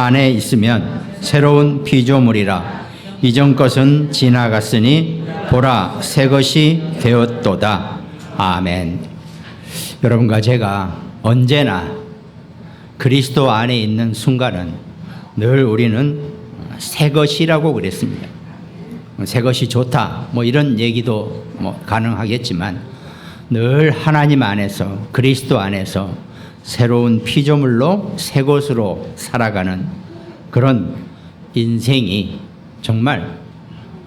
안에 있으면 새로운 피조물이라. 이전 것은 지나갔으니 보라 새 것이 되었도다. 아멘. 여러분과 제가 언제나 그리스도 안에 있는 순간은 늘 우리는 새 것이라고 그랬습니다. 새 것이 좋다 뭐 이런 얘기도 뭐 가능하겠지만 늘 하나님 안에서 그리스도 안에서 새로운 피조물로 새 것으로 살아가는 그런 인생이 정말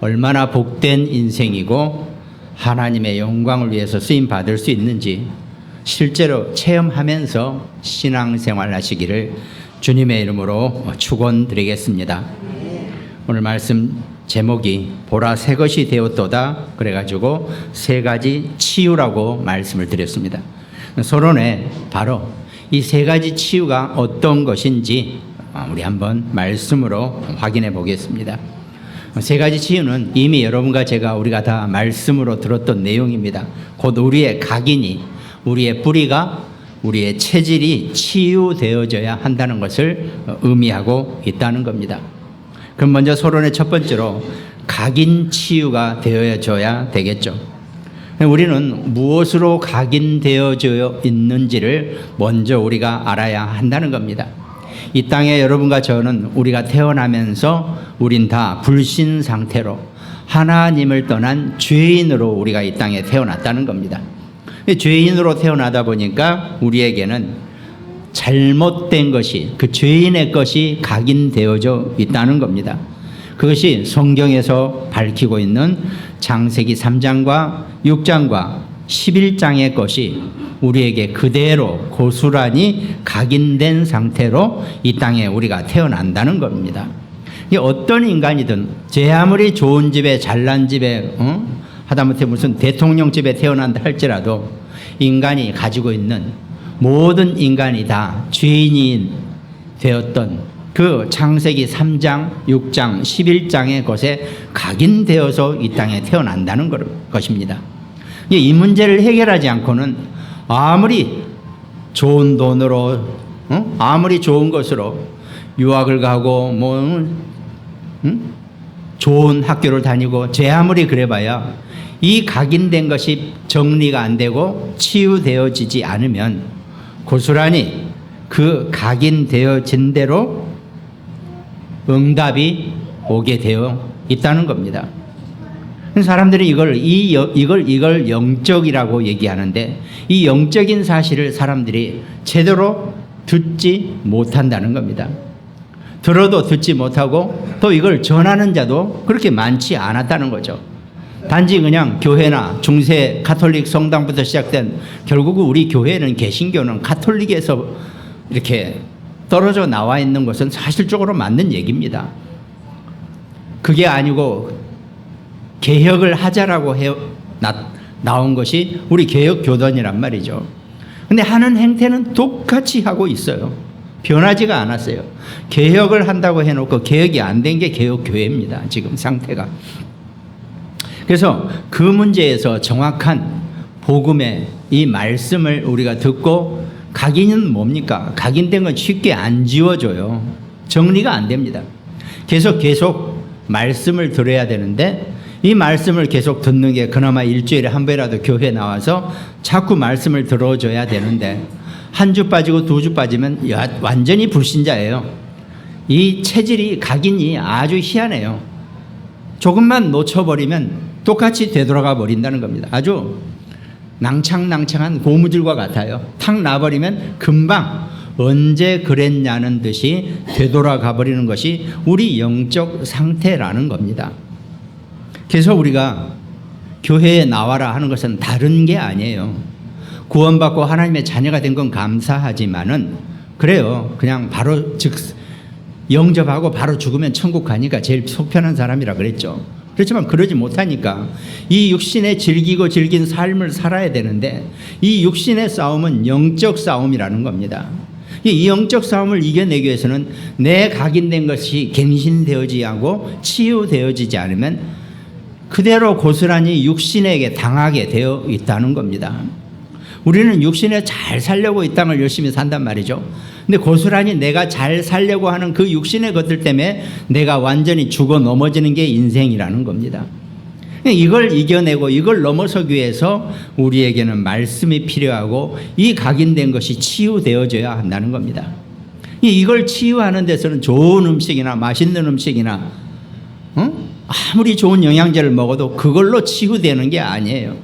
얼마나 복된 인생이고 하나님의 영광을 위해서 쓰임 받을 수 있는지 실제로 체험하면서 신앙생활 하시기를 주님의 이름으로 축원드리겠습니다. 오늘 말씀 제목이 보라 새 것이 되었도다 그래가지고 세 가지 치유라고 말씀을 드렸습니다. 서론에 바로 이 세 가지 치유가 어떤 것인지 우리 한번 말씀으로 확인해 보겠습니다. 세 가지 치유는 이미 여러분과 제가 우리가 다 말씀으로 들었던 내용입니다. 곧 우리의 각인이 우리의 뿌리가 우리의 체질이 치유되어져야 한다는 것을 의미하고 있다는 겁니다. 그럼 먼저 서론의 첫 번째로 각인 치유가 되어져야 되겠죠. 우리는 무엇으로 각인되어져 있는지를 먼저 우리가 알아야 한다는 겁니다. 이 땅에 여러분과 저는 우리가 태어나면서 우린 다 불신 상태로 하나님을 떠난 죄인으로 우리가 이 땅에 태어났다는 겁니다. 죄인으로 태어나다 보니까 우리에게는 잘못된 것이 그 죄인의 것이 각인되어져 있다는 겁니다. 그것이 성경에서 밝히고 있는 창세기 3장과 6장과 11장의 것이 우리에게 그대로 고스란히 각인된 상태로 이 땅에 우리가 태어난다는 겁니다. 이게 어떤 인간이든 제 아무리 좋은 집에 잘난 집에 하다못해 무슨 대통령 집에 태어난다 할지라도 인간이 가지고 있는 모든 인간이 다 죄인이 되었던 그 창세기 3장, 6장, 11장의 것에 각인되어서 이 땅에 태어난다는 것입니다. 이 문제를 해결하지 않고는 아무리 좋은 돈으로 아무리 좋은 것으로 유학을 가고 좋은 학교를 다니고 제 아무리 그래봐야 이 각인된 것이 정리가 안 되고 치유되어지지 않으면 고스란히 그 각인되어진 대로 응답이 오게 되어 있다는 겁니다. 사람들이 이걸 영적이라고 얘기하는데 이 영적인 사실을 사람들이 제대로 듣지 못한다는 겁니다. 들어도 듣지 못하고 또 이걸 전하는 자도 그렇게 많지 않았다는 거죠. 단지 그냥 교회나 중세 가톨릭 성당부터 시작된 결국 우리 교회는 개신교는 가톨릭에서 이렇게 떨어져 나와 있는 것은 사실적으로 맞는 얘기입니다. 그게 아니고 개혁을 하자라고 나온 것이 우리 개혁교단이란 말이죠. 근데 하는 행태는 똑같이 하고 있어요. 변하지가 않았어요. 개혁을 한다고 해놓고 개혁이 안 된 게 개혁교회입니다. 지금 상태가. 그래서 그 문제에서 정확한 복음의 이 말씀을 우리가 듣고 각인은 뭡니까? 각인된 건 쉽게 안 지워져요. 정리가 안 됩니다. 계속 말씀을 들어야 되는데 이 말씀을 계속 듣는 게 그나마 일주일에 한 번이라도 교회 나와서 자꾸 말씀을 들어줘야 되는데 한 주 빠지고 두 주 빠지면 완전히 불신자예요. 이 체질이 각인이 아주 희한해요. 조금만 놓쳐버리면 똑같이 되돌아가 버린다는 겁니다. 아주 낭창낭창한 고무줄과 같아요. 탁 놔버리면 금방 언제 그랬냐는 듯이 되돌아가 버리는 것이 우리 영적 상태라는 겁니다. 그래서 우리가 교회에 나와라 하는 것은 다른 게 아니에요. 구원받고 하나님의 자녀가 된 건 감사하지만은 그래요. 그냥 바로 영접하고 바로 죽으면 천국 가니까 제일 속 편한 사람이라 그랬죠. 그렇지만 그러지 못하니까 이 육신에 즐긴 삶을 살아야 되는데 이 육신의 싸움은 영적 싸움이라는 겁니다. 이 영적 싸움을 이겨내기 위해서는 내 각인된 것이 갱신되어지지 않고 치유되어지지 않으면 그대로 고스란히 육신에게 당하게 되어 있다는 겁니다. 우리는 육신에 잘 살려고 이 땅을 열심히 산단 말이죠. 근데 고스란히 내가 잘 살려고 하는 그 육신의 것들 때문에 내가 완전히 죽어 넘어지는 게 인생이라는 겁니다. 이걸 이겨내고 이걸 넘어서기 위해서 우리에게는 말씀이 필요하고 이 각인된 것이 치유되어져야 한다는 겁니다. 이걸 치유하는 데서는 좋은 음식이나 맛있는 음식이나 아무리 좋은 영양제를 먹어도 그걸로 치유되는 게 아니에요.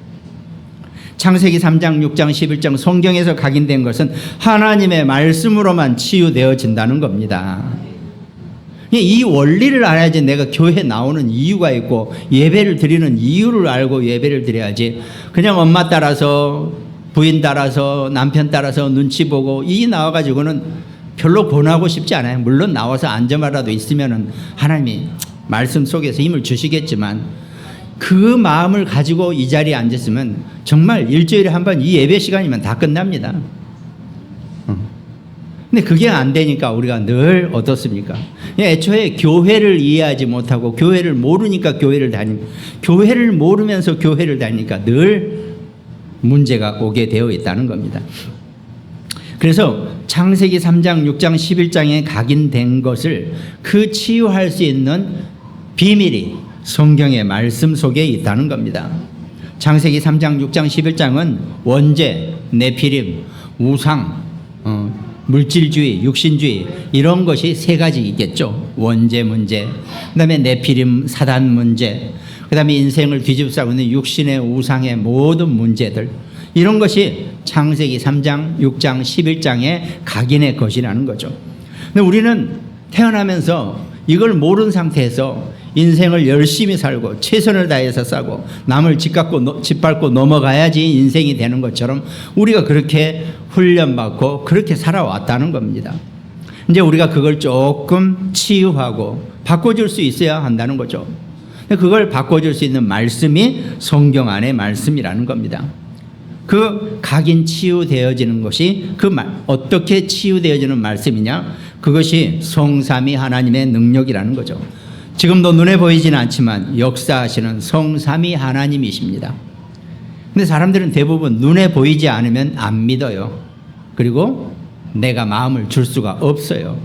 창세기 3장, 6장, 11장 성경에서 각인된 것은 하나님의 말씀으로만 치유되어진다는 겁니다. 이 원리를 알아야지 내가 교회 나오는 이유가 있고 예배를 드리는 이유를 알고 예배를 드려야지, 그냥 엄마 따라서 부인 따라서 남편 따라서 눈치 보고 이 나와가지고는 별로 권하고 싶지 않아요. 물론 나와서 앉아마라도 있으면은 하나님이 말씀 속에서 힘을 주시겠지만 그 마음을 가지고 이 자리에 앉았으면 정말 일주일에 한 번 이 예배 시간이면 다 끝납니다. 근데 그게 안 되니까 우리가 늘 어떻습니까? 애초에 교회를 이해하지 못하고 교회를 모르니까 교회를 모르면서 교회를 다니니까 늘 문제가 오게 되어 있다는 겁니다. 그래서 창세기 3장, 6장, 11장에 각인된 것을 그 치유할 수 있는 비밀이 성경의 말씀 속에 있다는 겁니다. 창세기 3장, 6장, 11장은 원죄, 네피림, 우상, 물질주의, 육신주의 이런 것이 세 가지이겠죠. 원죄 문제, 그 다음에 네피림 사단 문제, 그 다음에 인생을 뒤집어쓰고 있는 육신의 우상의 모든 문제들, 이런 것이 창세기 3장, 6장, 11장의 각인의 것이라는 거죠. 근데 우리는 태어나면서 이걸 모르는 상태에서 인생을 열심히 살고 최선을 다해서 싸고 남을 짓밟고 넘어가야지 인생이 되는 것처럼 우리가 그렇게 훈련받고 그렇게 살아왔다는 겁니다. 이제 우리가 그걸 조금 치유하고 바꿔줄 수 있어야 한다는 거죠. 그걸 바꿔줄 수 있는 말씀이 성경 안의 말씀이라는 겁니다. 그 각인 치유되어지는 것이 어떻게 치유되어지는 말씀이냐? 그것이 성삼위 하나님의 능력이라는 거죠. 지금도 눈에 보이지는 않지만 역사하시는 성삼위 하나님이십니다. 근데 사람들은 대부분 눈에 보이지 않으면 안 믿어요. 그리고 내가 마음을 줄 수가 없어요.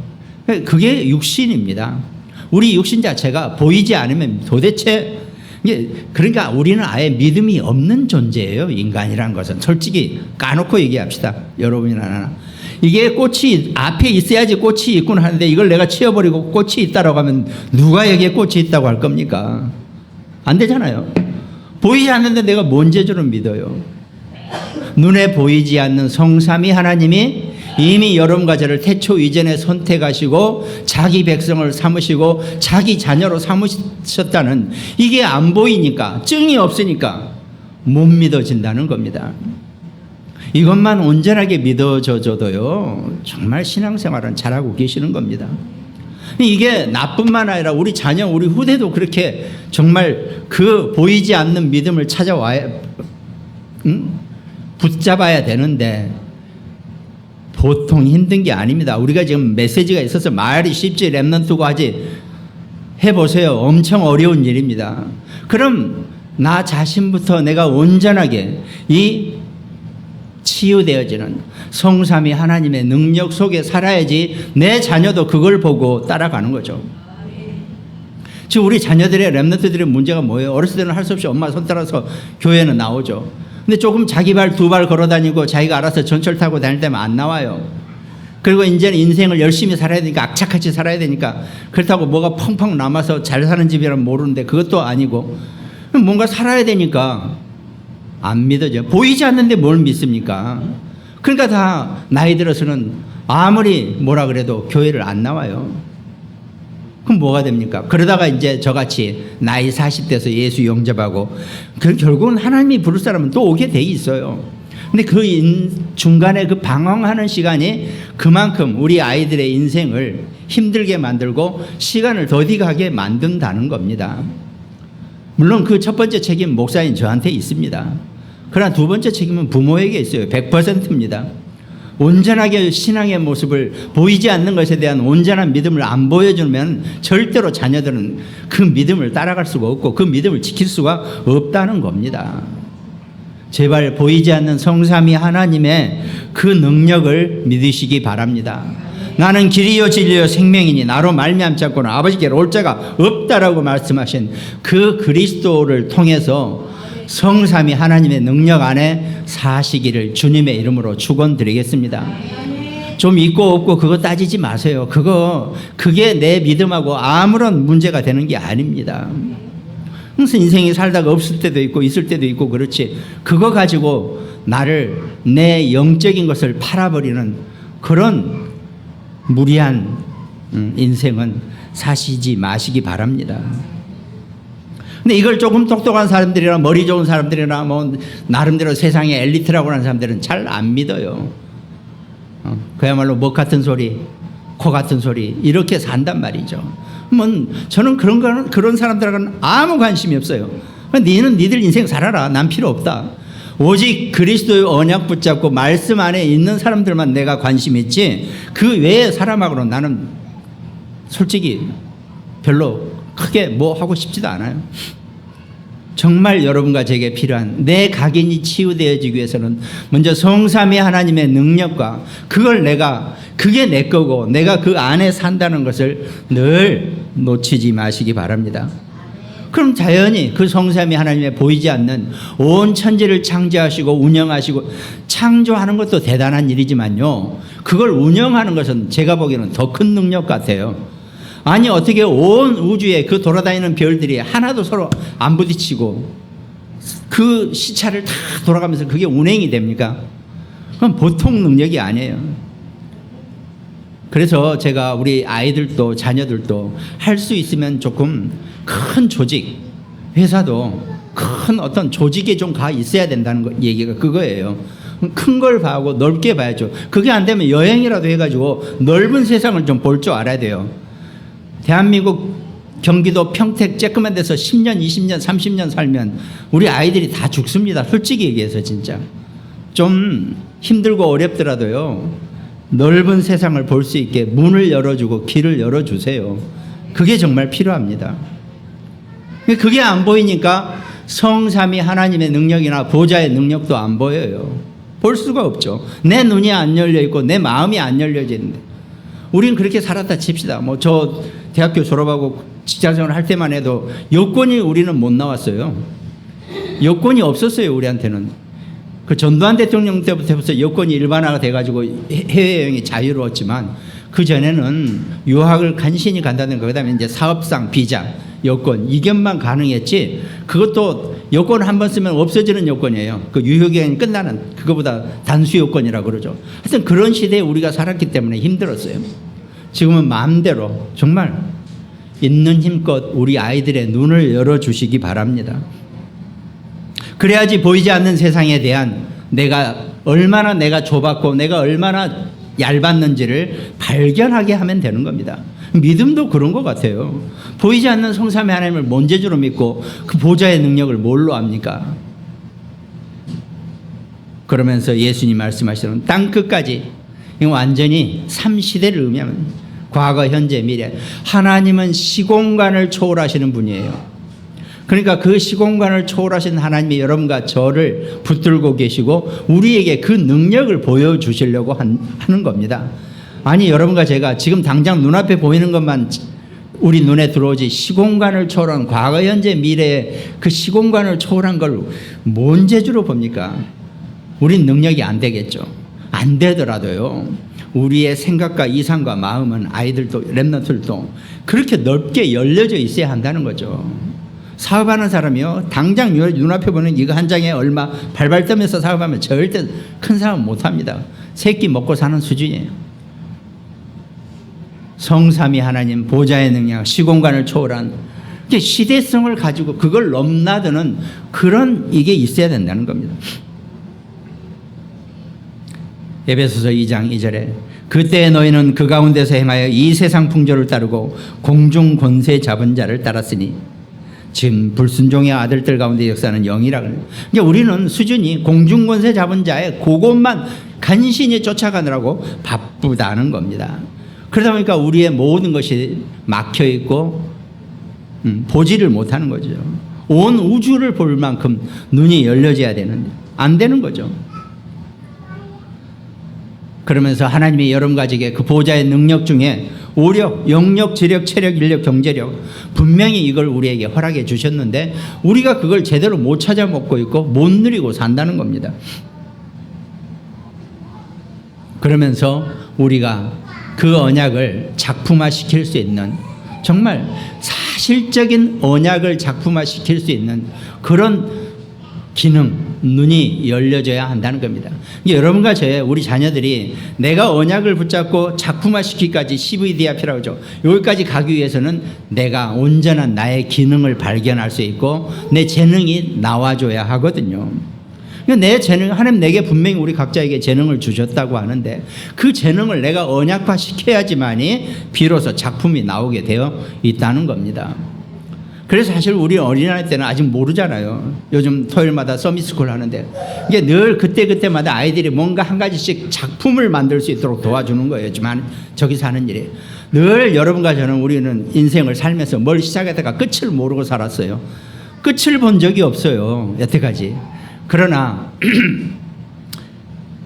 그게 육신입니다. 우리 육신 자체가 보이지 않으면 도대체, 그러니까 우리는 아예 믿음이 없는 존재예요. 인간이라는 것은. 솔직히 까놓고 얘기합시다. 여러분이나 나나. 이게 꽃이 앞에 있어야지 꽃이 있군 하는데 이걸 내가 치워버리고 꽃이 있다라고 하면 누가 여기에 꽃이 있다고 할 겁니까? 안 되잖아요. 보이지 않는데 내가 뭔 재주를 믿어요? 눈에 보이지 않는 성삼위 하나님이 이미 여러분과 저를 태초 이전에 선택하시고 자기 백성을 삼으시고 자기 자녀로 삼으셨다는, 이게 안 보이니까, 증이 없으니까 못 믿어진다는 겁니다. 이것만 온전하게 믿어져도요 정말 신앙생활은 잘하고 계시는 겁니다. 이게 나뿐만 아니라 우리 자녀, 우리 후대도 그렇게 정말 그 보이지 않는 믿음을 찾아와야, 붙잡아야 되는데 보통 힘든 게 아닙니다. 우리가 지금 메시지가 있어서 말이 쉽지 랩런트고 하지, 해보세요. 엄청 어려운 일입니다. 그럼 나 자신부터 내가 온전하게 이 치유되어지는 성삼위 하나님의 능력 속에 살아야지 내 자녀도 그걸 보고 따라가는 거죠. 지금 우리 자녀들의 랩런트들의 문제가 뭐예요? 어렸을 때는 할 수 없이 엄마 손 따라서 교회는 나오죠. 근데 조금 자기 발 두 발 걸어 다니고 자기가 알아서 전철 타고 다닐 때면 안 나와요. 그리고 이제는 인생을 열심히 살아야 되니까, 악착같이 살아야 되니까, 그렇다고 뭐가 펑펑 남아서 잘 사는 집이라면 모르는데 그것도 아니고 뭔가 살아야 되니까 안 믿어져요. 보이지 않는데 뭘 믿습니까? 그러니까 다 나이 들어서는 아무리 뭐라 그래도 교회를 안 나와요. 그럼 뭐가 됩니까? 그러다가 이제 저같이 나이 40대에서 예수 영접하고 결국은 하나님이 부를 사람은 또 오게 돼 있어요. 근데 그 중간에 그 방황하는 시간이 그만큼 우리 아이들의 인생을 힘들게 만들고 시간을 더디가게 만든다는 겁니다. 물론 그 첫 번째 책임 목사인 저한테 있습니다. 그러나 두 번째 책임은 부모에게 있어요. 100%입니다. 온전하게 신앙의 모습을, 보이지 않는 것에 대한 온전한 믿음을 안 보여주면 절대로 자녀들은 그 믿음을 따라갈 수가 없고 그 믿음을 지킬 수가 없다는 겁니다. 제발 보이지 않는 성삼위 하나님의 그 능력을 믿으시기 바랍니다. 나는 길이요 진리요 생명이니 나로 말미암지 않고는 아버지께로 올 자가 없다라고 말씀하신 그 그리스도를 통해서 성삼위 하나님의 능력 안에 사시기를 주님의 이름으로 축원드리겠습니다. 좀 있고 없고 그거 따지지 마세요. 그게 내 믿음하고 아무런 문제가 되는 게 아닙니다. 그래서 인생이 살다가 없을 때도 있고 있을 때도 있고 그렇지, 그거 가지고 내 영적인 것을 팔아버리는 그런 무리한 인생은 사시지 마시기 바랍니다. 근데 이걸 조금 똑똑한 사람들이나 머리 좋은 사람들이나 뭐 나름대로 세상의 엘리트라고 하는 사람들은 잘 안 믿어요. 그야말로 먹 같은 소리, 코 같은 소리 이렇게 산단 말이죠. 저는 그런 사람들하고는 아무 관심이 없어요. 니들 인생 살아라. 난 필요 없다. 오직 그리스도의 언약 붙잡고 말씀 안에 있는 사람들만 내가 관심 있지, 그 외의 사람하고는 나는 솔직히 별로 크게 뭐 하고 싶지도 않아요. 정말 여러분과 제게 필요한 내 각인이 치유되어지기 위해서는 먼저 성삼위 하나님의 능력과 그게 내 거고 내가 그 안에 산다는 것을 늘 놓치지 마시기 바랍니다. 그럼 자연히 그 성삼위 하나님의 보이지 않는 온 천지를 창조하시고 운영하시고, 창조하는 것도 대단한 일이지만요, 그걸 운영하는 것은 제가 보기에는 더 큰 능력 같아요. 아니 어떻게 온 우주에 그 돌아다니는 별들이 하나도 서로 안 부딪히고 그 시차를 다 돌아가면서 그게 운행이 됩니까? 그건 보통 능력이 아니에요. 그래서 제가 우리 아이들도 자녀들도 할 수 있으면 조금 큰 조직, 회사도 큰 어떤 조직에 좀 가 있어야 된다는 얘기가 그거예요. 큰 걸 봐고 넓게 봐야죠. 그게 안 되면 여행이라도 해가지고 넓은 세상을 좀 볼 줄 알아야 돼요. 대한민국 경기도 평택 쬐끄만 데서 10년 20년 30년 살면 우리 아이들이 다 죽습니다. 솔직히 얘기해서 진짜 좀 힘들고 어렵더라도요, 넓은 세상을 볼 수 있게 문을 열어주고 길을 열어주세요. 그게 정말 필요합니다. 그게 안 보이니까 성삼위 하나님의 능력이나 보좌의 능력도 안 보여요. 볼 수가 없죠. 내 눈이 안 열려 있고 내 마음이 안 열려져 있는데, 우린 그렇게 살았다 칩시다. 저 대학교 졸업하고 직장생활 할 때만 해도 여권이 우리는 못 나왔어요. 여권이 없었어요. 우리한테는 그 전두환 대통령 때부터 여권이 일반화가 돼가지고 해외여행이 자유로웠지만, 그 전에는 유학을 간신히 간다는 거, 그다음에 이제 사업상 비자, 여권 이것만 가능했지, 그것도 여권 한 번 쓰면 없어지는 여권이에요. 그 유효기간이 끝나는, 그거보다 단수 여권이라고 그러죠. 하여튼 그런 시대에 우리가 살았기 때문에 힘들었어요. 지금은 마음대로 정말 있는 힘껏 우리 아이들의 눈을 열어주시기 바랍니다. 그래야지 보이지 않는 세상에 대한 얼마나 내가 좁았고 내가 얼마나 얇았는지를 발견하게 하면 되는 겁니다. 믿음도 그런 것 같아요. 보이지 않는 성삼위 하나님을 먼저주로 믿고 그 보좌의 능력을 뭘로 압니까? 그러면서 예수님 말씀하시는 땅 끝까지, 이거 완전히 3시대를 의미하면 과거, 현재, 미래, 하나님은 시공간을 초월하시는 분이에요. 그러니까 그 시공간을 초월하신 하나님이 여러분과 저를 붙들고 계시고 우리에게 그 능력을 보여주시려고 하는 겁니다. 아니 여러분과 제가 지금 당장 눈앞에 보이는 것만 우리 눈에 들어오지, 시공간을 초월한 과거, 현재, 미래의 그 시공간을 초월한 걸 뭔 재주로 봅니까? 우린 능력이 안 되겠죠. 안 되더라도요, 우리의 생각과 이상과 마음은 아이들도 렘넌트들도 그렇게 넓게 열려져 있어야 한다는 거죠. 사업하는 사람이요, 당장 눈앞에 보는 이거 한 장에 얼마 발발 떨면서 사업하면 절대 큰 사업 못합니다. 새끼 먹고 사는 수준이에요. 성삼위 하나님 보좌의 능력, 시공간을 초월한 시대성을 가지고 그걸 넘나드는 그런 이게 있어야 된다는 겁니다. 에베소서 2장 2절에 그때 너희는 그 가운데서 행하여 이 세상 풍조를 따르고 공중 권세 잡은 자를 따랐으니 지금 불순종의 아들들 가운데 역사하는 영이라 그래요. 그러니까 우리는 수준이 공중 권세 잡은 자의 그것만 간신히 쫓아가느라고 바쁘다는 겁니다. 그러다 보니까 우리의 모든 것이 막혀 있고 보지를 못하는 거죠. 온 우주를 볼 만큼 눈이 열려져야 되는데 안 되는 거죠. 그러면서 하나님이 여러분 가지게 그 보좌의 능력 중에 오력, 영력, 지력, 체력, 인력, 경제력 분명히 이걸 우리에게 허락해 주셨는데 우리가 그걸 제대로 못 찾아 먹고 있고 못 누리고 산다는 겁니다. 그러면서 우리가 그 언약을 작품화시킬 수 있는 정말 사실적인 언약을 작품화시킬 수 있는 그런 기능, 눈이 열려져야 한다는 겁니다. 여러분과 저의 우리 자녀들이 내가 언약을 붙잡고 작품화시키기까지 CVDIP라고 하죠. 여기까지 가기 위해서는 내가 온전한 나의 기능을 발견할 수 있고 내 재능이 나와줘야 하거든요. 내 재능, 하나님 내게 분명히 우리 각자에게 재능을 주셨다고 하는데 그 재능을 내가 언약화 시켜야지만이 비로소 작품이 나오게 되어 있다는 겁니다. 그래서 사실 우리 어린아이 때는 아직 모르잖아요. 요즘 토요일마다 서밋스쿨 하는데 이게 늘 그때그때마다 아이들이 뭔가 한 가지씩 작품을 만들 수 있도록 도와주는 거예요. 지만 저기서 하는 일이 늘 여러분과 저는 우리는 인생을 살면서 뭘 시작했다가 끝을 모르고 살았어요. 끝을 본 적이 없어요. 여태까지. 그러나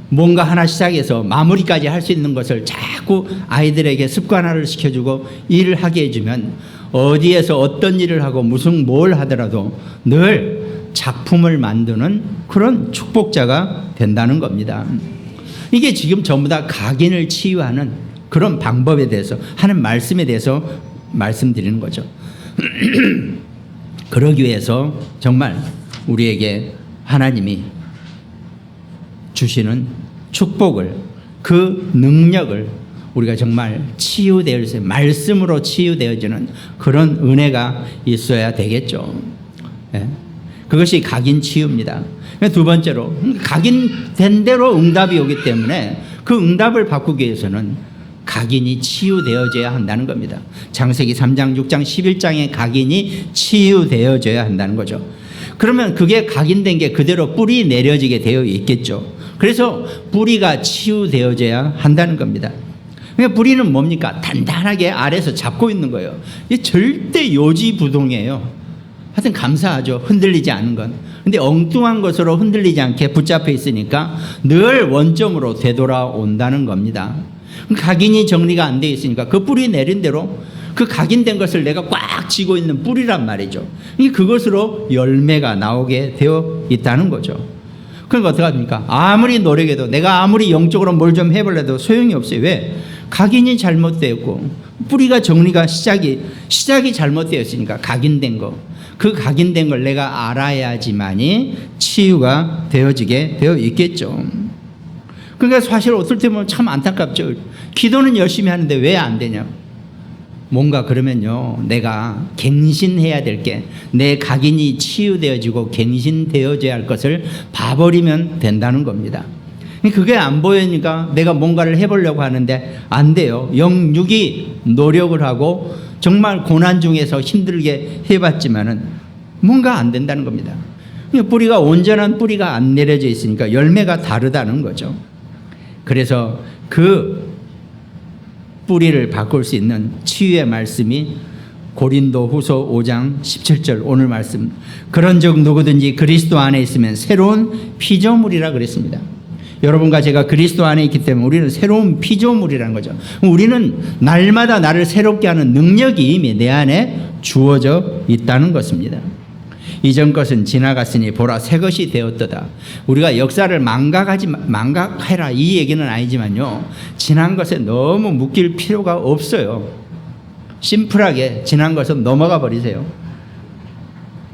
뭔가 하나 시작해서 마무리까지 할 수 있는 것을 자꾸 아이들에게 습관화를 시켜주고 일을 하게 해주면 어디에서 어떤 일을 하고 무슨 뭘 하더라도 늘 작품을 만드는 그런 축복자가 된다는 겁니다. 이게 지금 전부 다 각인을 치유하는 그런 방법에 대해서 하는 말씀에 대해서 말씀드리는 거죠. 그러기 위해서 정말 우리에게 하나님이 주시는 축복을 그 능력을 우리가 정말 치유되어져서 말씀으로 치유되어지는 그런 은혜가 있어야 되겠죠. 예. 그것이 각인 치유입니다. 두 번째로 각인된 대로 응답이 오기 때문에 그 응답을 바꾸기 위해서는 각인이 치유되어져야 한다는 겁니다. 창세기 3장, 6장, 11장의 각인이 치유되어져야 한다는 거죠. 그러면 그게 각인된 게 그대로 뿌리 내려지게 되어 있겠죠. 그래서 뿌리가 치유되어져야 한다는 겁니다. 그러니까 뿌리는 뭡니까? 단단하게 아래에서 잡고 있는 거예요. 이게 절대 요지부동이에요. 하여튼 감사하죠. 흔들리지 않은 건. 근데 엉뚱한 것으로 흔들리지 않게 붙잡혀 있으니까 늘 원점으로 되돌아온다는 겁니다. 각인이 정리가 안 돼 있으니까 그 뿌리 내린 대로 그 각인된 것을 내가 꽉 쥐고 있는 뿌리란 말이죠. 그것으로 열매가 나오게 되어 있다는 거죠. 그러니까 어떻게 합니까? 아무리 노력해도 내가 아무리 영적으로 뭘 좀 해보려도 소용이 없어요. 왜? 각인이 잘못되었고 뿌리가 정리가 시작이 잘못되었으니까 각인된 거. 그 각인된 걸 내가 알아야지만이 치유가 되어지게 되어 있겠죠. 그러니까 사실 어떨 때 보면 참 안타깝죠. 기도는 열심히 하는데 왜 안 되냐? 뭔가 그러면요, 내가 갱신해야 될 게 내 각인이 치유되어지고 갱신되어져야 할 것을 봐버리면 된다는 겁니다. 그게 안 보이니까 내가 뭔가를 해보려고 하는데 안 돼요. 영육이 노력을 하고 정말 고난 중에서 힘들게 해봤지만은 뭔가 안 된다는 겁니다. 뿌리가 온전한 뿌리가 안 내려져 있으니까 열매가 다르다는 거죠. 그래서 그 뿌리를 바꿀 수 있는 치유의 말씀이 고린도후서 5장 17절 오늘 말씀. 그런즉 누구든지 그리스도 안에 있으면 새로운 피조물이라 그랬습니다. 여러분과 제가 그리스도 안에 있기 때문에 우리는 새로운 피조물이라는 거죠. 우리는 날마다 나를 새롭게 하는 능력이 이미 내 안에 주어져 있다는 것입니다. 이전 것은 지나갔으니 보라 새 것이 되었도다. 우리가 역사를 망각해라 이 얘기는 아니지만요, 지난 것에 너무 묶일 필요가 없어요. 심플하게 지난 것은 넘어가 버리세요.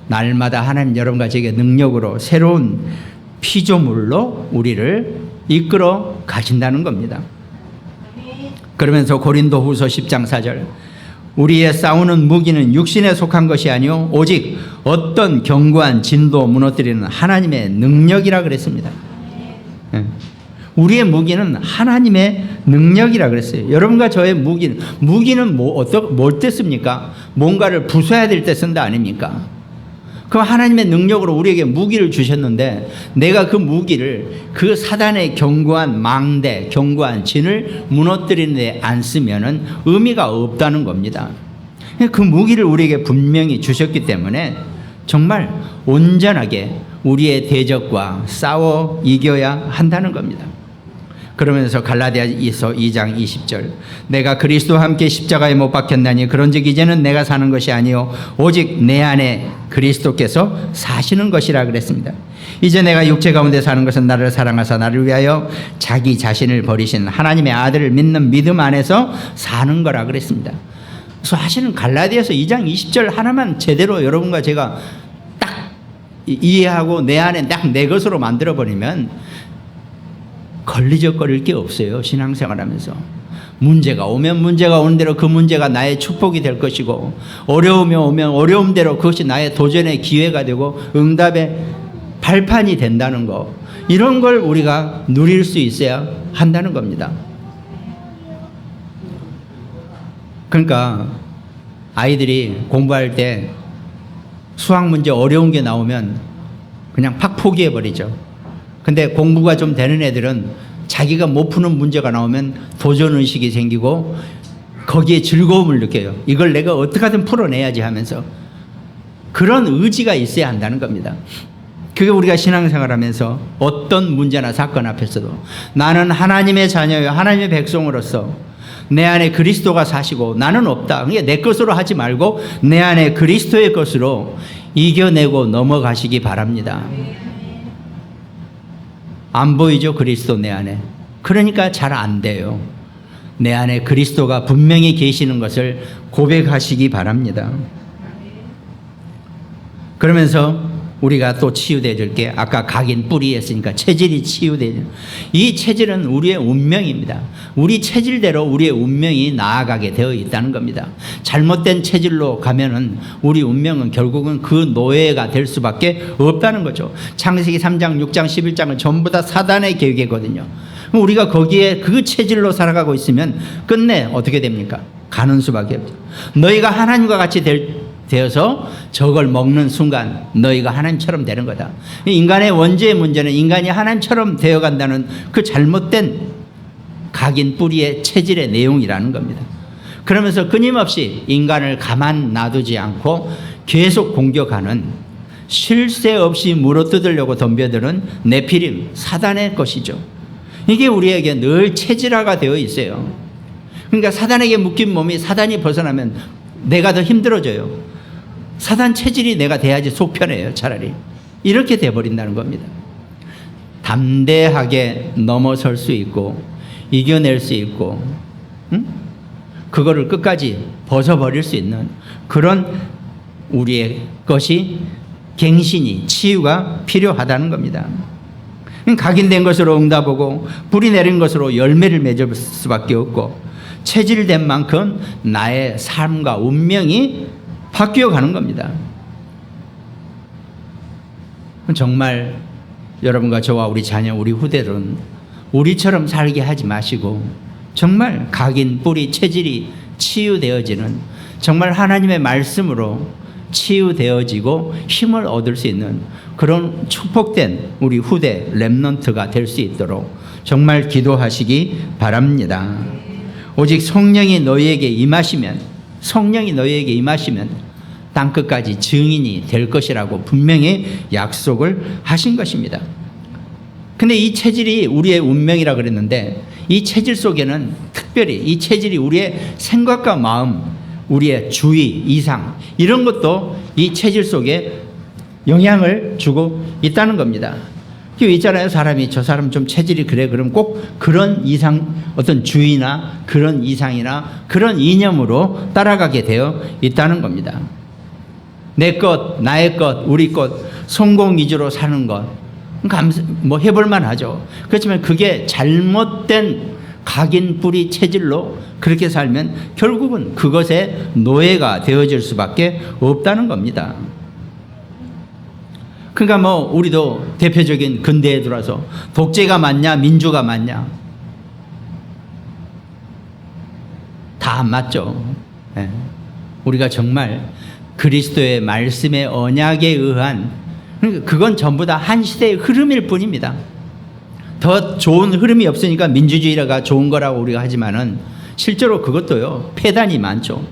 날마다 하나님 여러분과 제게 능력으로 새로운 피조물로 우리를 이끌어 가신다는 겁니다. 그러면서 고린도후서 10장 4절 우리의 싸우는 무기는 육신에 속한 것이 아니요 오직 어떤 견고한 진도 무너뜨리는 하나님의 능력이라 그랬습니다. 우리의 무기는 하나님의 능력이라 그랬어요. 여러분과 저의 무기는 뭘 때 씁니까? 뭔가를 부숴야 될 때 쓴다 아닙니까? 그럼 하나님의 능력으로 우리에게 무기를 주셨는데 내가 그 무기를 그 사단의 견고한 망대, 견고한 진을 무너뜨리는 데 안 쓰면은 의미가 없다는 겁니다. 그 무기를 우리에게 분명히 주셨기 때문에 정말 온전하게 우리의 대적과 싸워 이겨야 한다는 겁니다. 그러면서 갈라디아서 2장 20절 내가 그리스도와 함께 십자가에 못 박혔나니 그런즉 이제는 내가 사는 것이 아니요 오직 내 안에 그리스도께서 사시는 것이라 그랬습니다. 이제 내가 육체 가운데 사는 것은 나를 사랑하사 나를 위하여 자기 자신을 버리신 하나님의 아들을 믿는 믿음 안에서 사는 거라 그랬습니다. 사실은 갈라디아서 2장 20절 하나만 제대로 여러분과 제가 딱 이해하고 내 안에 딱 내 것으로 만들어버리면 걸리적거릴 게 없어요. 신앙생활하면서 문제가 오면 문제가 오는 대로 그 문제가 나의 축복이 될 것이고 어려움이 오면 어려움대로 그것이 나의 도전의 기회가 되고 응답의 발판이 된다는 거, 이런 걸 우리가 누릴 수 있어야 한다는 겁니다. 그러니까 아이들이 공부할 때 수학 문제 어려운 게 나오면 그냥 팍 포기해버리죠. 근데 공부가 좀 되는 애들은 자기가 못 푸는 문제가 나오면 도전의식이 생기고 거기에 즐거움을 느껴요. 이걸 내가 어떻게든 풀어내야지 하면서 그런 의지가 있어야 한다는 겁니다. 그게 우리가 신앙생활하면서 어떤 문제나 사건 앞에서도 나는 하나님의 자녀요 하나님의 백성으로서 내 안에 그리스도가 사시고 나는 없다. 그러니까 내 것으로 하지 말고 내 안에 그리스도의 것으로 이겨내고 넘어가시기 바랍니다. 안 보이죠? 그리스도 내 안에. 그러니까 잘 안 돼요. 내 안에 그리스도가 분명히 계시는 것을 고백하시기 바랍니다. 그러면서 우리가 또 치유되어 줄 게 아까 각인 뿌리 했으니까 체질이 치유되어 이 체질은 우리의 운명입니다. 우리 체질대로 우리의 운명이 나아가게 되어 있다는 겁니다. 잘못된 체질로 가면은 우리 운명은 결국은 그 노예가 될 수밖에 없다는 거죠. 창세기 3장 6장 11장은 전부 다 사단의 계획이거든요. 우리가 거기에 그 체질로 살아가고 있으면 끝내 어떻게 됩니까? 가는 수밖에 없죠. 너희가 하나님과 같이 되어서 저걸 먹는 순간 너희가 하나님처럼 되는 거다. 인간의 원죄의 문제는 인간이 하나님처럼 되어간다는 그 잘못된 각인 뿌리의 체질의 내용이라는 겁니다. 그러면서 끊임없이 인간을 가만 놔두지 않고 계속 공격하는 쉴 새 없이 물어뜯으려고 덤벼드는 네피림 사단의 것이죠. 이게 우리에게 늘 체질화가 되어 있어요. 그러니까 사단에게 묶인 몸이 사단이 벗어나면 내가 더 힘들어져요. 사단 체질이 내가 돼야지 속 편해요. 차라리 이렇게 돼버린다는 겁니다. 담대하게 넘어설 수 있고 이겨낼 수 있고 그거를 끝까지 벗어버릴 수 있는 그런 우리의 것이 갱신이 치유가 필요하다는 겁니다. 각인된 것으로 응답하고 뿌리 내린 것으로 열매를 맺을 수밖에 없고 체질된 만큼 나의 삶과 운명이 바뀌어가는 겁니다. 정말 여러분과 저와 우리 자녀 우리 후대들은 우리처럼 살게 하지 마시고 정말 각인 뿌리 체질이 치유되어지는 정말 하나님의 말씀으로 치유되어지고 힘을 얻을 수 있는 그런 축복된 우리 후대 렘넌트가 될 수 있도록 정말 기도하시기 바랍니다. 오직 성령이 너희에게 임하시면 땅끝까지 증인이 될 것이라고 분명히 약속을 하신 것입니다. 근데 이 체질이 우리의 운명이라 그랬는데 이 체질 속에는 특별히 이 체질이 우리의 생각과 마음, 우리의 주의, 이상 이런 것도 이 체질 속에 영향을 주고 있다는 겁니다. 있잖아요. 사람이 저 사람 좀 체질이 그래 그럼 꼭 그런 이상 어떤 주의나 그런 이상이나 그런 이념으로 따라가게 되어 있다는 겁니다. 내 것, 나의 것, 우리 것, 성공 위주로 사는 것 뭐 해볼만 하죠. 그렇지만 그게 잘못된 각인 뿌리 체질로 그렇게 살면 결국은 그것의 노예가 되어질 수밖에 없다는 겁니다. 그러니까 뭐 우리도 대표적인 근대에 들어와서 독재가 맞냐 민주가 맞냐 다 안 맞죠. 네. 우리가 정말 그리스도의 말씀의 언약에 의한 그건 전부 다 한 시대의 흐름일 뿐입니다. 더 좋은 흐름이 없으니까 민주주의가 좋은 거라고 우리가 하지만은 실제로 그것도요 폐단이 많죠.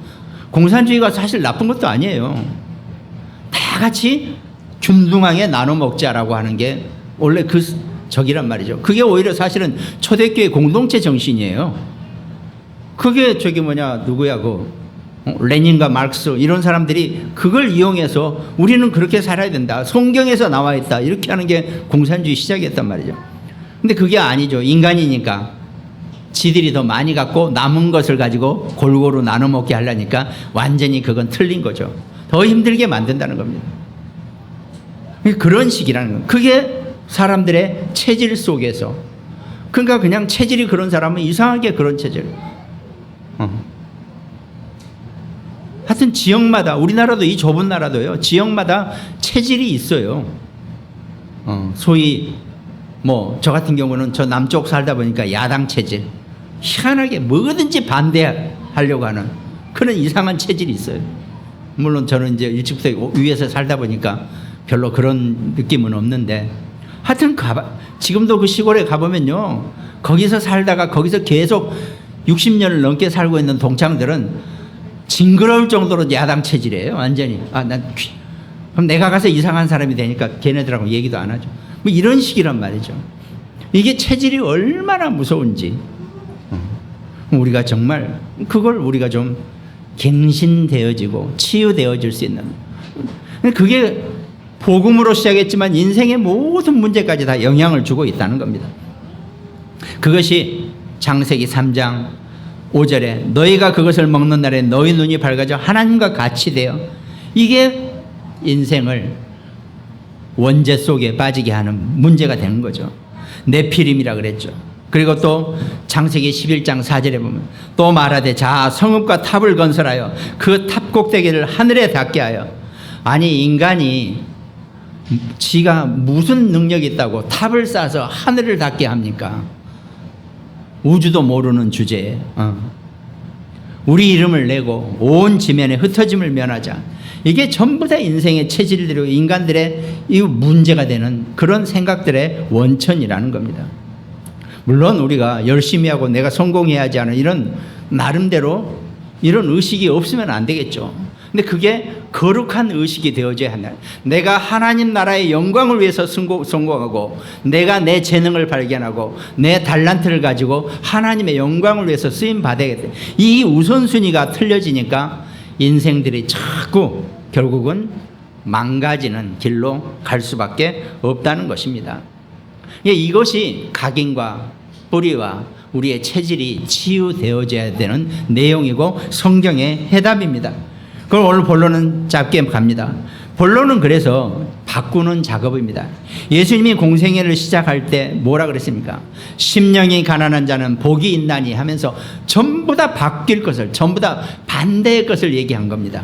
공산주의가 사실 나쁜 것도 아니에요. 다 다 같이 균등하게 나눠 먹자라고 하는 게 원래 그 적이란 말이죠. 그게 오히려 사실은 초대교회 공동체 정신이에요. 그게 누구야 레닌과 마르크스 이런 사람들이 그걸 이용해서 우리는 그렇게 살아야 된다. 성경에서 나와 있다. 이렇게 하는 게 공산주의 시작이었단 말이죠. 근데 그게 아니죠. 인간이니까 지들이 더 많이 갖고 남은 것을 가지고 골고루 나눠 먹게 하려니까 완전히 그건 틀린 거죠. 더 힘들게 만든다는 겁니다. 그런 식이라는 거예요. 그게 사람들의 체질 속에서, 그러니까 그냥 체질이 그런 사람은 이상하게 그런 체질. 하여튼 지역마다, 우리나라도 이 좁은 나라도요, 지역마다 체질이 있어요. 소위 저 같은 경우는 저 남쪽 살다 보니까 야당 체질, 희한하게 뭐든지 반대하려고 하는 그런 이상한 체질이 있어요. 물론 저는 이제 일찍부터 위에서 살다 보니까 별로 그런 느낌은 없는데, 하여튼 지금도 그 시골에 가보면요, 거기서 살다가 거기서 계속 60년을 넘게 살고 있는 동창들은 징그러울 정도로 야당 체질이에요. 완전히. 그럼 내가 가서 이상한 사람이 되니까 걔네들하고 얘기도 안 하죠. 뭐 이런 식이란 말이죠. 이게 체질이 얼마나 무서운지 우리가 정말 그걸 우리가 좀 갱신되어지고 치유되어질 수 있는, 그게 복음으로 시작했지만 인생의 모든 문제까지 다 영향을 주고 있다는 겁니다. 그것이 창세기 3장 5절에 너희가 그것을 먹는 날에 너희 눈이 밝아져 하나님과 같이 되어, 이게 인생을 원죄 속에 빠지게 하는 문제가 되는 거죠. 네피림이라 그랬죠. 그리고 또 창세기 11장 4절에 보면 또 말하되 자 성읍과 탑을 건설하여 그 탑 꼭대기를 하늘에 닿게 하여. 아니 인간이 지가 무슨 능력이 있다고 탑을 쌓아서 하늘을 닿게 합니까? 우주도 모르는 주제에 우리 이름을 내고 온 지면에 흩어짐을 면하자. 이게 전부 다 인생의 체질들이고 인간들의 이 문제가 되는 그런 생각들의 원천이라는 겁니다. 물론 우리가 열심히 하고 내가 성공해야지 하는 이런 나름대로 이런 의식이 없으면 안 되겠죠. 근데 그게 거룩한 의식이 되어져야 한다. 내가 하나님 나라의 영광을 위해서 성공하고 내가 내 재능을 발견하고 내 달란트를 가지고 하나님의 영광을 위해서 쓰임 받아야겠다. 이 우선순위가 틀려지니까 인생들이 자꾸 결국은 망가지는 길로 갈 수밖에 없다는 것입니다. 이것이 각인과 뿌리와 우리의 체질이 치유되어져야 되는 내용이고 성경의 해답입니다. 그럼 오늘 본론은 짧게 갑니다. 본론은 그래서 바꾸는 작업입니다. 예수님이 공생애를 시작할 때 뭐라 그랬습니까? 심령이 가난한 자는 복이 있나니 하면서 전부 다 바뀔 것을, 전부 다 반대의 것을 얘기한 겁니다.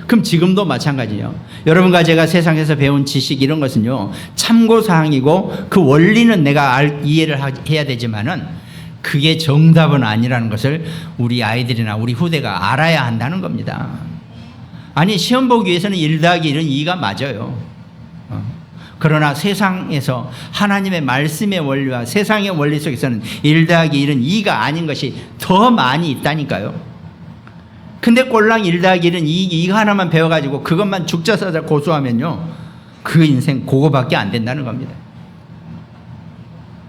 그럼 지금도 마찬가지예요. 여러분과 제가 세상에서 배운 지식 이런 것은요, 참고사항이고 그 원리는 내가 이해를 해야 되지만은 그게 정답은 아니라는 것을 우리 아이들이나 우리 후대가 알아야 한다는 겁니다. 아니 시험 보기 위해서는 1 더하기 1은 2가 맞아요. 그러나 세상에서 하나님의 말씀의 원리와 세상의 원리 속에서는 1 더하기 1은 2가 아닌 것이 더 많이 있다니까요. 근데 꼴랑 1 더하기 1은 2 하나만 배워가지고 그것만 죽자사자 고수하면요, 그 인생 그거밖에 안 된다는 겁니다.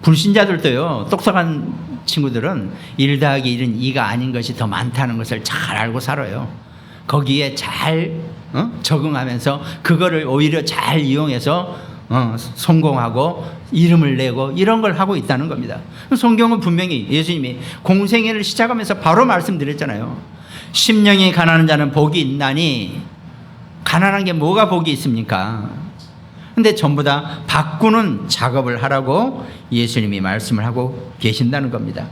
불신자들도요, 똑똑한 친구들은 1 더하기 1은 2가 아닌 것이 더 많다는 것을 잘 알고 살아요. 거기에 잘 적응하면서 그거를 오히려 잘 이용해서 성공하고 이름을 내고 이런 걸 하고 있다는 겁니다. 성경은 분명히 예수님이 공생애를 시작하면서 바로 말씀드렸잖아요. 심령이 가난한 자는 복이 있나니. 가난한 게 뭐가 복이 있습니까? 근데 전부 다 바꾸는 작업을 하라고 예수님이 말씀을 하고 계신다는 겁니다.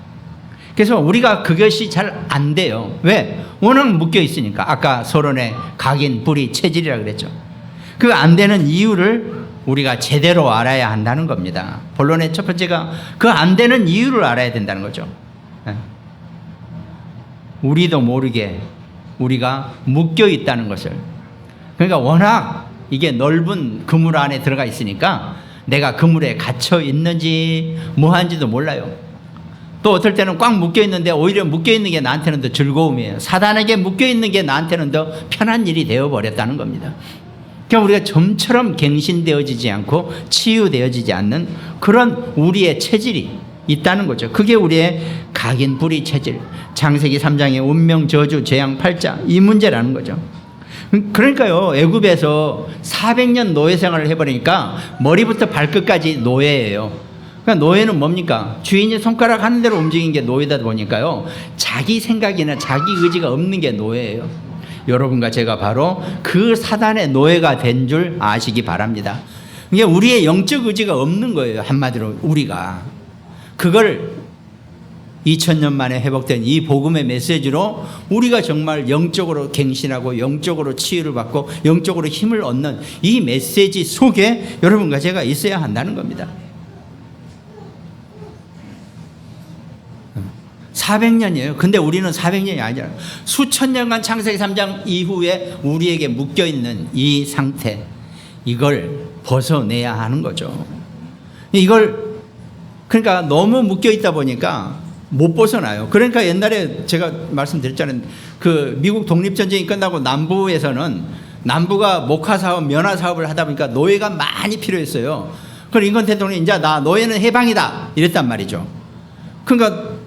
그래서 우리가 그것이 잘 안 돼요. 왜? 워낙 묶여 있으니까. 아까 서론에 각인, 뿌리, 체질이라고 그랬죠. 그 안 되는 이유를 우리가 제대로 알아야 한다는 겁니다. 본론의 첫 번째가 그 안 되는 이유를 알아야 된다는 거죠. 우리도 모르게 우리가 묶여 있다는 것을. 그러니까 워낙 이게 넓은 그물 안에 들어가 있으니까 내가 그물에 갇혀 있는지 뭐 하는지도 몰라요. 또 어떨 때는 꽉 묶여 있는데 오히려 묶여 있는 게 나한테는 더 즐거움이에요. 사단에게 묶여 있는 게 나한테는 더 편한 일이 되어 버렸다는 겁니다. 그러니까 우리가 좀처럼 갱신되어지지 않고 치유되어지지 않는 그런 우리의 체질이 있다는 거죠. 그게 우리의 각인 뿌리 체질, 창세기 3장의 운명 저주 재앙 팔자 이 문제라는 거죠. 그러니까요, 애굽에서 400년 노예 생활을 해버리니까 머리부터 발끝까지 노예예요. 그러니까 노예는 뭡니까? 주인이 손가락 하는 대로 움직이는 게 노예다 보니까요, 자기 생각이나 자기 의지가 없는 게 노예예요. 여러분과 제가 바로 그 사단의 노예가 된 줄 아시기 바랍니다. 이게 우리의 영적 의지가 없는 거예요. 한마디로 우리가 그걸 2000년 만에 회복된 이 복음의 메시지로 우리가 정말 영적으로 갱신하고 영적으로 치유를 받고 영적으로 힘을 얻는 이 메시지 속에 여러분과 제가 있어야 한다는 겁니다. 400년이에요. 근데 우리는 400년이 아니라 수천 년간 창세기 3장 이후에 우리에게 묶여있는 이 상태, 이걸 벗어내야 하는 거죠. 이걸 그러니까 너무 묶여있다 보니까 못 벗어나요. 그러니까 옛날에 제가 말씀드렸잖아요. 그 미국 독립전쟁이 끝나고 남부에서는 남부가 목화 사업, 면화 사업을 하다 보니까 노예가 많이 필요했어요. 그럼 링컨 대통령이 이제 나 노예는 해방이다 이랬단 말이죠. 그러니까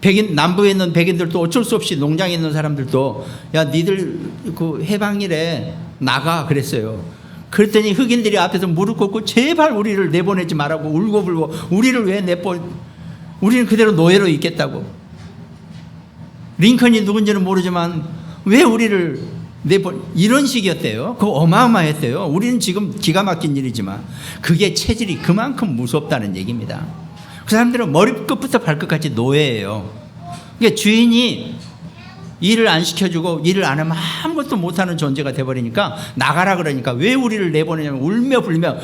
백인, 남부에 있는 백인들도 어쩔 수 없이 농장에 있는 사람들도 야 니들 그 해방이래 나가 그랬어요. 그랬더니 흑인들이 앞에서 무릎 꿇고 제발 우리를 내보내지 말라고 울고불고 우리를 왜 우리는 그대로 노예로 있겠다고. 링컨이 누군지는 모르지만 왜 우리를 이런 식이었대요. 그거 어마어마했대요. 우리는 지금 기가 막힌 일이지만 그게 체질이 그만큼 무섭다는 얘기입니다. 그 사람들은 머리끝부터 발끝까지 노예예요. 그러니까 주인이 일을 안 시켜주고 일을 안 하면 아무것도 못하는 존재가 돼버리니까 나가라 그러니까 왜 우리를 내보내냐면 울며 불며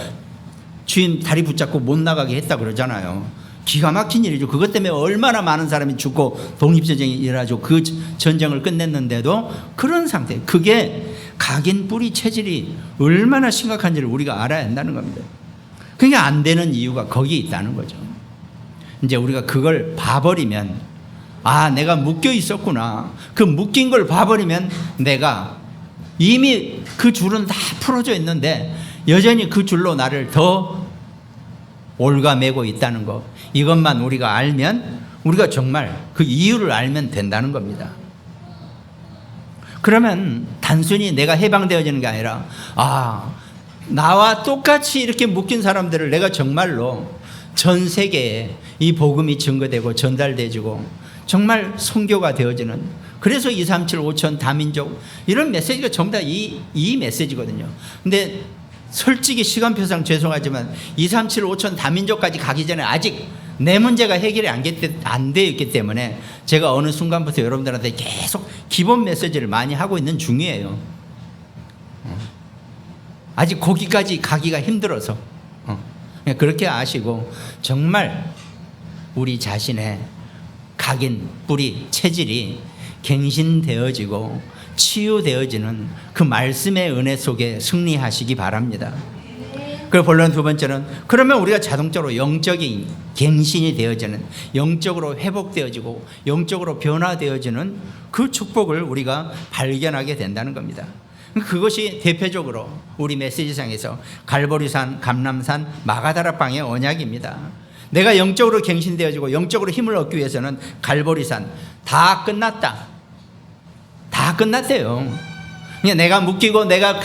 주인 다리 붙잡고 못 나가게 했다 그러잖아요. 기가 막힌 일이죠. 그것 때문에 얼마나 많은 사람이 죽고 독립전쟁이 일어나죠. 그 전쟁을 끝냈는데도 그런 상태. 그게 각인 뿌리 체질이 얼마나 심각한지를 우리가 알아야 한다는 겁니다. 그게 안 되는 이유가 거기에 있다는 거죠. 이제 우리가 그걸 봐버리면 아 내가 묶여 있었구나. 그 묶인 걸 봐버리면 내가 이미 그 줄은 다 풀어져 있는데 여전히 그 줄로 나를 더 올가매고 있다는 거, 이것만 우리가 알면 우리가 정말 그 이유를 알면 된다는 겁니다. 그러면 단순히 내가 해방되어지는 게 아니라 아 나와 똑같이 이렇게 묶인 사람들을 내가 정말로 전 세계에 이 복음이 증거되고 전달되어지고 정말 선교가 되어지는, 그래서 237 5천 다민족 이런 메시지가 전부 다 이 메시지거든요. 근데 솔직히 시간표상 죄송하지만 237 5천 다민족까지 가기 전에 아직 내 문제가 해결이 안 되어 있기 때문에 제가 어느 순간부터 여러분들한테 계속 기본 메시지를 많이 하고 있는 중이에요. 아직 거기까지 가기가 힘들어서 그렇게 아시고 정말 우리 자신의 각인 뿌리 체질이 갱신되어지고 치유되어지는 그 말씀의 은혜 속에 승리하시기 바랍니다. 그리고 본론 두 번째는 그러면 우리가 자동적으로 영적인 갱신이 되어지는, 영적으로 회복되어지고 영적으로 변화되어지는 그 축복을 우리가 발견하게 된다는 겁니다. 그것이 대표적으로 우리 메시지상에서 갈보리산, 감람산, 마가다락방의 언약입니다. 내가 영적으로 갱신되어지고 영적으로 힘을 얻기 위해서는 갈보리산 다 끝났다. 다 끝났대요. 그냥 내가 묶이고 내가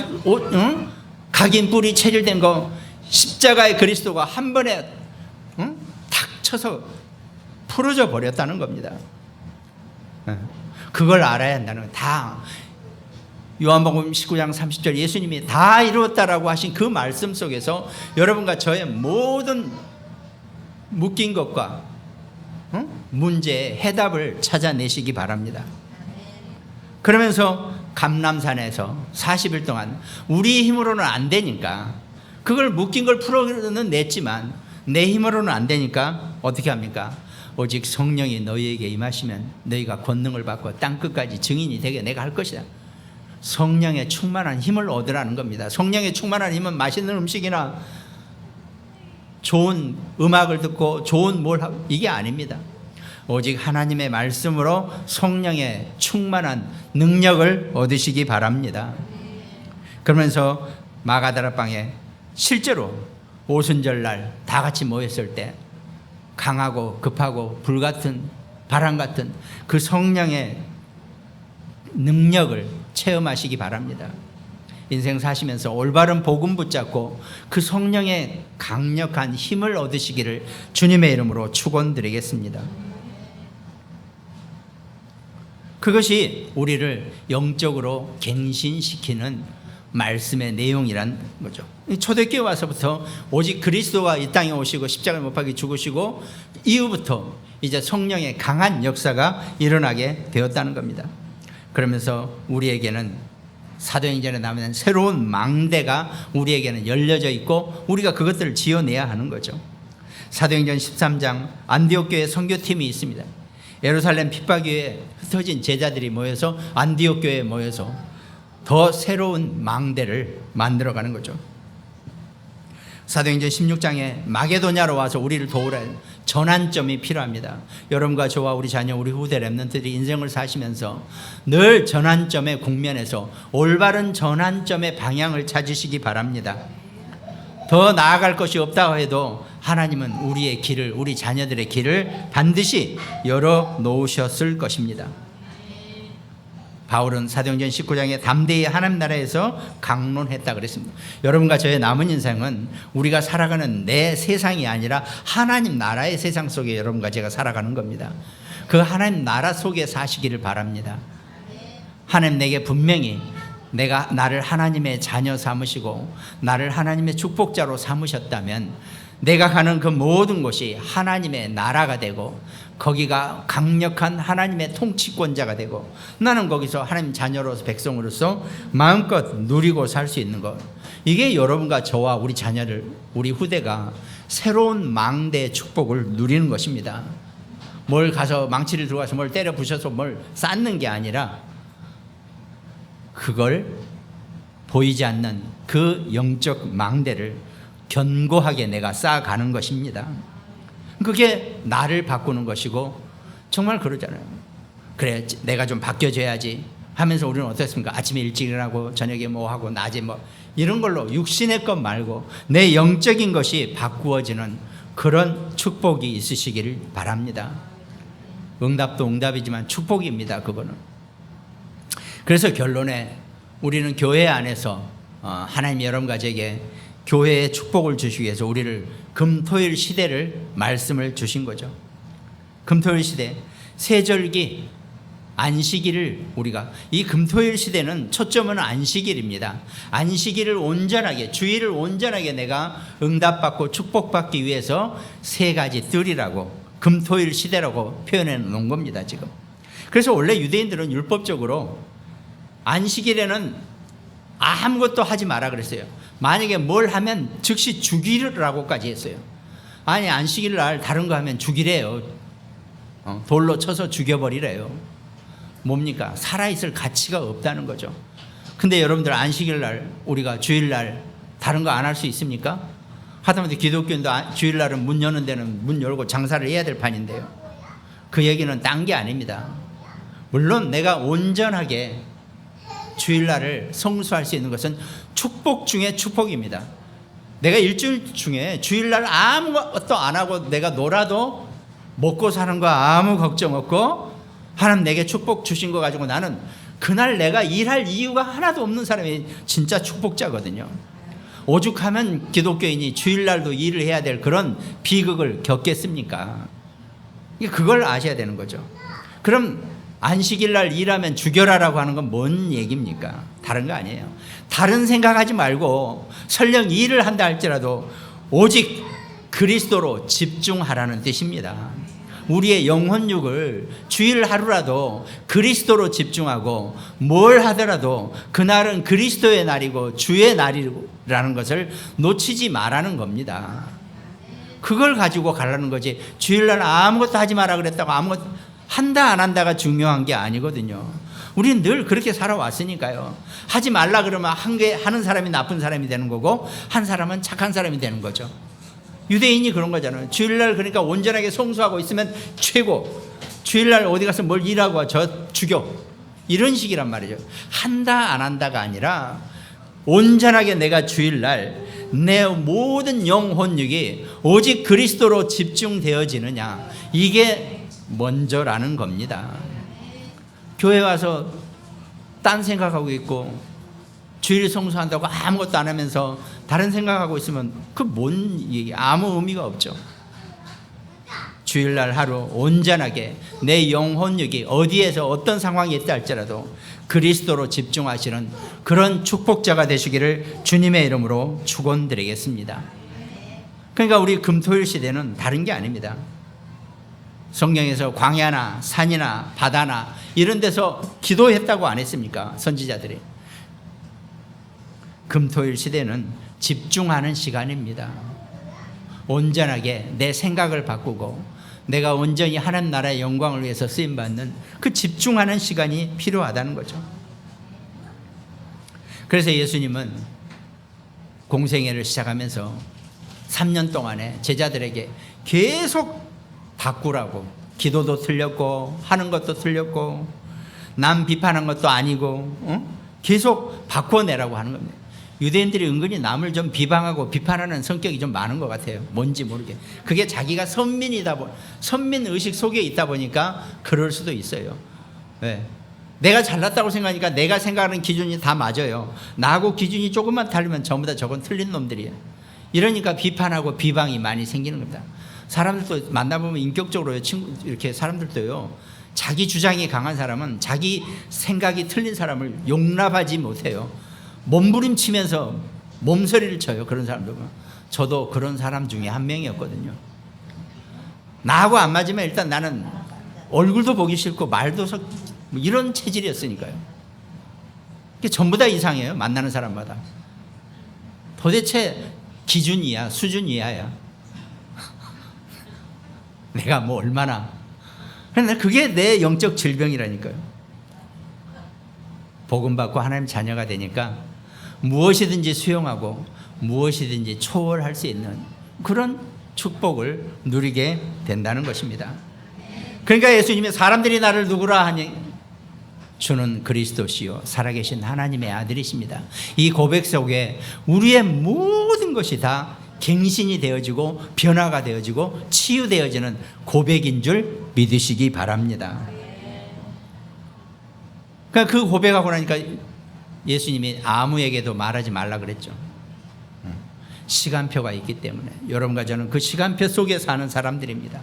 각인 뿌리 체질된 거 십자가의 그리스도가 한 번에 탁 쳐서 풀어져 버렸다는 겁니다. 그걸 알아야 한다는 거예요. 다 요한복음 19장 30절 예수님이 다 이루었다라고 하신 그 말씀 속에서 여러분과 저의 모든 묶인 것과 문제의 해답을 찾아내시기 바랍니다. 그러면서 감람산에서 40일 동안 우리 힘으로는 안 되니까 그걸 묶인 걸 풀어는 냈지만 내 힘으로는 안 되니까 어떻게 합니까? 오직 성령이 너희에게 임하시면 너희가 권능을 받고 땅끝까지 증인이 되게 내가 할 것이다. 성령의 충만한 힘을 얻으라는 겁니다. 성령의 충만한 힘은 맛있는 음식이나 좋은 음악을 듣고 좋은 뭘 하고 이게 아닙니다. 오직 하나님의 말씀으로 성령의 충만한 능력을 얻으시기 바랍니다. 그러면서 마가다라방에 실제로 오순절날 다 같이 모였을 때 강하고 급하고 불같은 바람 같은 그 성령의 능력을 체험하시기 바랍니다. 인생 사시면서 올바른 복음 붙잡고 그 성령의 강력한 힘을 얻으시기를 주님의 이름으로 축원드리겠습니다. 그것이 우리를 영적으로 갱신시키는 말씀의 내용이란 거죠. 초대교회 와서부터 오직 그리스도가 이 땅에 오시고 십자가를 못 박혀 죽으시고 이후부터 이제 성령의 강한 역사가 일어나게 되었다는 겁니다. 그러면서 우리에게는 사도행전에 나오는 새로운 망대가 우리에게는 열려져 있고 우리가 그것들을 지어내야 하는 거죠. 사도행전 13장 안디옥 교회 선교팀이 있습니다. 예루살렘 핍박 위에 흩어진 제자들이 모여서 안디옥 교회에 모여서 더 새로운 망대를 만들어가는 거죠. 사도행전 16장에 마게도냐로 와서 우리를 도우라 전환점이 필요합니다. 여러분과 저와 우리 자녀, 우리 후대 랩런트들이 인생을 사시면서 늘 전환점의 국면에서 올바른 전환점의 방향을 찾으시기 바랍니다. 더 나아갈 것이 없다고 해도 하나님은 우리의 길을, 우리 자녀들의 길을 반드시 열어놓으셨을 것입니다. 바울은 사도행전 19장에 담대히 하나님 나라에서 강론했다 그랬습니다. 여러분과 저의 남은 인생은 우리가 살아가는 내 세상이 아니라 하나님 나라의 세상 속에 여러분과 제가 살아가는 겁니다. 그 하나님 나라 속에 사시기를 바랍니다. 하나님 내게 분명히 나를 하나님의 자녀 삼으시고 나를 하나님의 축복자로 삼으셨다면 내가 가는 그 모든 곳이 하나님의 나라가 되고 거기가 강력한 하나님의 통치권자가 되고 나는 거기서 하나님 자녀로서 백성으로서 마음껏 누리고 살 수 있는 것, 이게 여러분과 저와 우리 자녀들, 우리 후대가 새로운 망대의 축복을 누리는 것입니다. 뭘 가서 망치를 들어가서 뭘 때려 부셔서 뭘 쌓는 게 아니라 그걸 보이지 않는 그 영적 망대를 견고하게 내가 쌓아가는 것입니다. 그게 나를 바꾸는 것이고 정말 그러잖아요. 그래 내가 좀 바뀌어져야지 하면서 우리는 어떻습니까? 아침에 일찍 일어나고 저녁에 뭐 하고 낮에 뭐 이런 걸로 육신의 것 말고 내 영적인 것이 바꾸어지는 그런 축복이 있으시기를 바랍니다. 응답도 응답이지만 축복입니다. 그거는. 그래서 결론에 우리는 교회 안에서 하나님 여러분과 제게 교회의 축복을 주시기 위해서 우리를 금토일 시대를 말씀을 주신 거죠. 금토일 시대, 세절기, 안식일을 우리가 이 금토일 시대는 초점은 안식일입니다. 안식일을 온전하게, 주일을 온전하게 내가 응답받고 축복받기 위해서 세 가지 뜰이라고 금토일 시대라고 표현해 놓은 겁니다. 지금. 그래서 원래 유대인들은 율법적으로 안식일에는 아무것도 하지 마라 그랬어요. 만약에 뭘 하면 즉시 죽이라고까지 했어요. 아니 안식일 날 다른 거 하면 죽이래요. 돌로 쳐서 죽여버리래요. 뭡니까? 살아있을 가치가 없다는 거죠. 근데 여러분들 안식일 날 우리가 주일 날 다른 거 안 할 수 있습니까? 하다못해 기독교인도 주일 날은 문 여는 데는 문 열고 장사를 해야 될 판인데요. 그 얘기는 딴 게 아닙니다. 물론 내가 온전하게 주일날을 성수할 수 있는 것은 축복 중에 축복입니다. 내가 일주일 중에 주일날 아무것도 안 하고 내가 놀아도 먹고 사는 거 아무 걱정 없고 하나님 내게 축복 주신 거 가지고 나는 그날 내가 일할 이유가 하나도 없는 사람이 진짜 축복자거든요. 오죽하면 기독교인이 주일날도 일을 해야 될 그런 비극을 겪겠습니까? 그걸 아셔야 되는 거죠. 그럼 안식일날 일하면 죽여라라고 하는 건 뭔 얘기입니까? 다른 거 아니에요. 다른 생각하지 말고 설령 일을 한다 할지라도 오직 그리스도로 집중하라는 뜻입니다. 우리의 영혼육을 주일 하루라도 그리스도로 집중하고 뭘 하더라도 그날은 그리스도의 날이고 주의 날이라는 것을 놓치지 말라는 겁니다. 그걸 가지고 가라는 거지. 주일날 아무것도 하지 마라 그랬다고 아무것도 한다 안 한다가 중요한 게 아니거든요. 우리는 늘 그렇게 살아왔으니까요. 하지 말라 그러면 하는 사람이 나쁜 사람이 되는 거고 한 사람은 착한 사람이 되는 거죠. 유대인이 그런 거잖아요. 주일날 그러니까 온전하게 성수하고 있으면 최고. 주일날 어디 가서 뭘 일하고 저 죽여. 이런 식이란 말이죠. 한다 안 한다가 아니라 온전하게 내가 주일날 내 모든 영혼육이 오직 그리스도로 집중되어지느냐, 이게 먼저라는 겁니다. 교회 와서 딴 생각하고 있고 주일 성수한다고 아무것도 안 하면서 다른 생각하고 있으면 그 뭔 얘기, 아무 의미가 없죠. 주일날 하루 온전하게 내 영혼육이 어디에서 어떤 상황이 있다 할지라도 그리스도로 집중하시는 그런 축복자가 되시기를 주님의 이름으로 축원드리겠습니다. 그러니까 우리 금토일 시대는 다른 게 아닙니다. 성경에서 광야나 산이나 바다나 이런 데서 기도했다고 안 했습니까? 선지자들이. 금토일 시대는 집중하는 시간입니다. 온전하게 내 생각을 바꾸고 내가 온전히 하나님 나라의 영광을 위해서 쓰임받는 그 집중하는 시간이 필요하다는 거죠. 그래서 예수님은 공생애를 시작하면서 3년 동안에 제자들에게 계속 바꾸라고, 기도도 틀렸고 하는 것도 틀렸고 남 비판한 것도 아니고 계속 바꿔내라고 하는 겁니다. 유대인들이 은근히 남을 좀 비방하고 비판하는 성격이 좀 많은 것 같아요. 뭔지 모르게. 그게 자기가 선민의식 속에 있다 보니까 그럴 수도 있어요. 네. 내가 잘났다고 생각하니까 내가 생각하는 기준이 다 맞아요. 나하고 기준이 조금만 다르면 전부 다 저건 틀린 놈들이에요. 이러니까 비판하고 비방이 많이 생기는 겁니다. 사람들도 만나보면 인격적으로요, 이렇게 사람들도요, 자기 주장이 강한 사람은 자기 생각이 틀린 사람을 용납하지 못해요. 몸부림치면서 몸서리를 쳐요. 그런 사람들 보면. 저도 그런 사람 중에 한 명이었거든요. 나하고 안 맞으면 일단 나는 얼굴도 보기 싫고 말도 이런 체질이었으니까요. 이게 전부 다 이상해요. 만나는 사람마다. 도대체 기준 이하, 수준 이하야. 내가 뭐 얼마나. 그런데 그게 내 영적 질병이라니까요. 복음 받고 하나님 자녀가 되니까 무엇이든지 수용하고 무엇이든지 초월할 수 있는 그런 축복을 누리게 된다는 것입니다. 그러니까 예수님이 사람들이 나를 누구라 하니 주는 그리스도시요 살아계신 하나님의 아들이십니다. 이 고백 속에 우리의 모든 것이 다 갱신이 되어지고 변화가 되어지고 치유되어지는 고백인 줄 믿으시기 바랍니다. 그러니까 그 고백하고 나니까 예수님이 아무에게도 말하지 말라 그랬죠. 시간표가 있기 때문에 여러분과 저는 그 시간표 속에 사는 사람들입니다.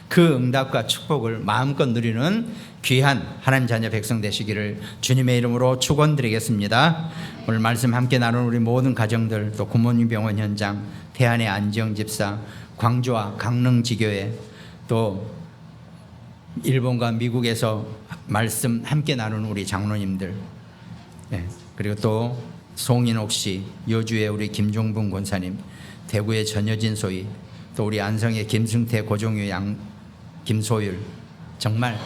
그 응답과 축복을 마음껏 누리는 귀한 하나님 자녀 백성 되시기를 주님의 이름으로 축원드리겠습니다. 오늘 말씀 함께 나눈 우리 모든 가정들, 또 굿모닝 병원 현장, 태안의 안지영 집사, 광주와 강릉 지교회, 또 일본과 미국에서 말씀 함께 나누는 우리 장로님들, 네. 그리고 또 송인옥 씨, 여주의 우리 김종분 권사님, 대구의 전여진 소희, 또 우리 안성의 김승태, 고종유, 김소율, 정말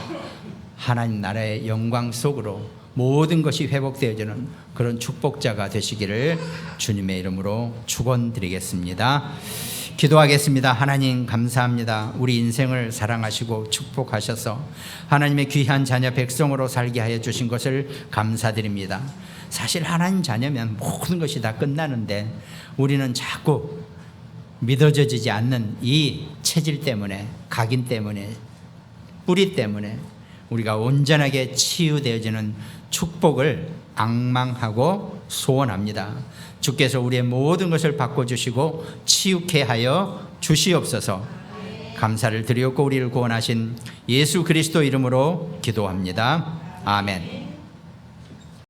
하나님 나라의 영광 속으로 모든 것이 회복되어지는 그런 축복자가 되시기를 주님의 이름으로 축원드리겠습니다. 기도하겠습니다. 하나님 감사합니다. 우리 인생을 사랑하시고 축복하셔서 하나님의 귀한 자녀 백성으로 살게 하여 주신 것을 감사드립니다. 사실 하나님 자녀면 모든 것이 다 끝나는데 우리는 자꾸 믿어지지 않는 이 체질 때문에, 각인 때문에, 뿌리 때문에 우리가 온전하게 치유되어지는 축복을 앙망하고 소원합니다. 주께서 우리의 모든 것을 바꿔주시고 치유케 하여 주시옵소서. 감사를 드리옵고 우리를 구원하신 예수 그리스도 이름으로 기도합니다. 아멘.